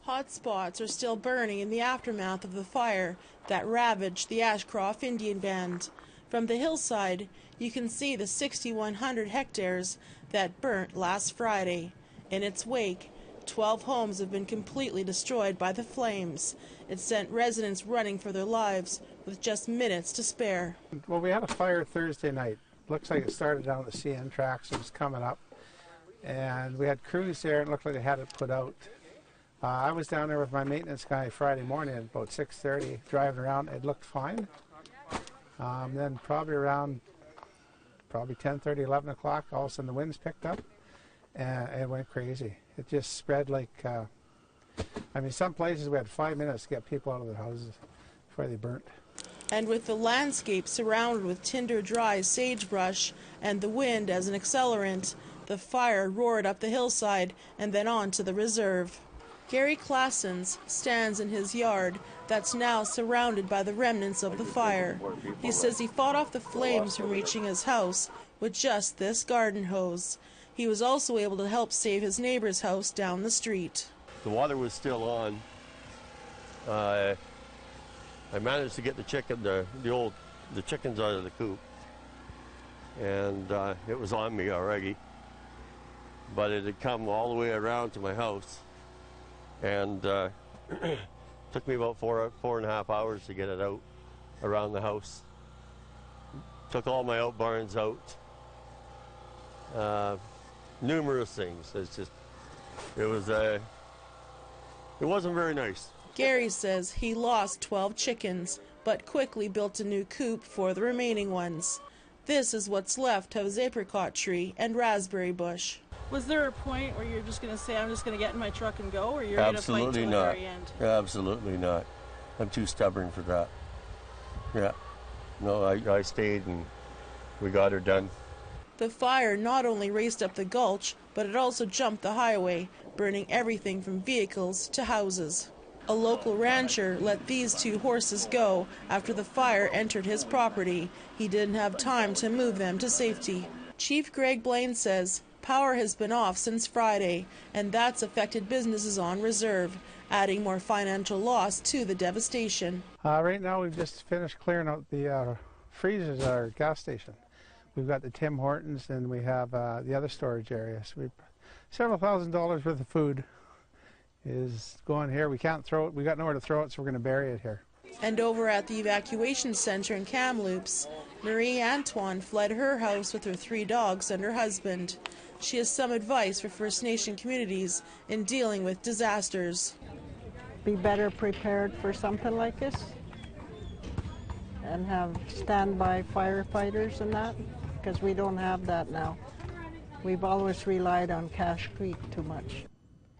Hot spots are still burning in the aftermath of the fire that ravaged the Ashcroft Indian band. From the hillside, you can see the 6,100 hectares that burnt last Friday. In its wake, 12 homes have been completely destroyed by the flames. It sent residents running for their lives with just minutes to spare. Well, we had a fire Thursday night. Looks like it started down the CN tracks. It was coming up. And we had crews there, and it looked like they had it put out. I was down there with my maintenance guy Friday morning at about 6:30, driving around. It looked fine. Then probably around 10:30, 11 o'clock, all of a sudden the winds picked up, and it went crazy. It just spread like, I mean, some places we had 5 minutes to get people out of their houses before they burnt. And with the landscape surrounded with tinder-dry sagebrush and the wind as an accelerant, the fire roared up the hillside and then on to the reserve. Gary Classens stands in his yard that's now surrounded by the remnants of the fire. He says he fought off the flames from reaching his house with just this garden hose. He was also able to help save his neighbor's house down the street. The water was still on. I managed to get the chickens out of the coop, and it was on me already. But it had come all the way around to my house, and took me about four and a half hours to get it out around the house. Took all my out barns out. Numerous things. It wasn't very nice. Gary says he lost 12 chickens, but quickly built a new coop for the remaining ones. This is what's left of his apricot tree and raspberry bush. Was there a point where you're just going to say, I'm just going to get in my truck and go, or you're going to fight till the very end? Absolutely not. I'm too stubborn for that. Yeah. No, I stayed and we got her done. The fire not only raced up the gulch, but it also jumped the highway, burning everything from vehicles to houses. A local rancher let these 2 horses go after the fire entered his property. He didn't have time to move them to safety. Chief Greg BLAINE says power has been off since Friday, and that's affected businesses on reserve, adding more financial loss to the devastation. Right now we've just finished clearing out the freezers at our gas station. We've got the Tim Hortons, and we have the other storage areas. We've several $1,000s worth of food is going here. We can't throw it. We got nowhere to throw it, so we're going to bury it here. And over at the evacuation center in Kamloops, Marie Antoine fled her house with her 3 dogs and her husband. She has some advice for First Nation communities in dealing with disasters. Be better prepared for something like this, and have standby firefighters and that, because we don't have that now. We've always relied on Cache Creek too much.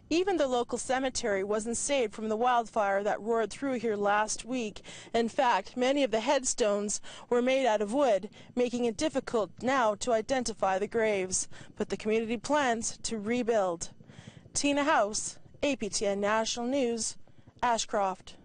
Even the local cemetery wasn't saved from the wildfire that roared through here last week. In fact, many of the headstones were made out of wood, making it difficult now to identify the graves. But the community plans to rebuild. Tina House, APTN National News, Ashcroft.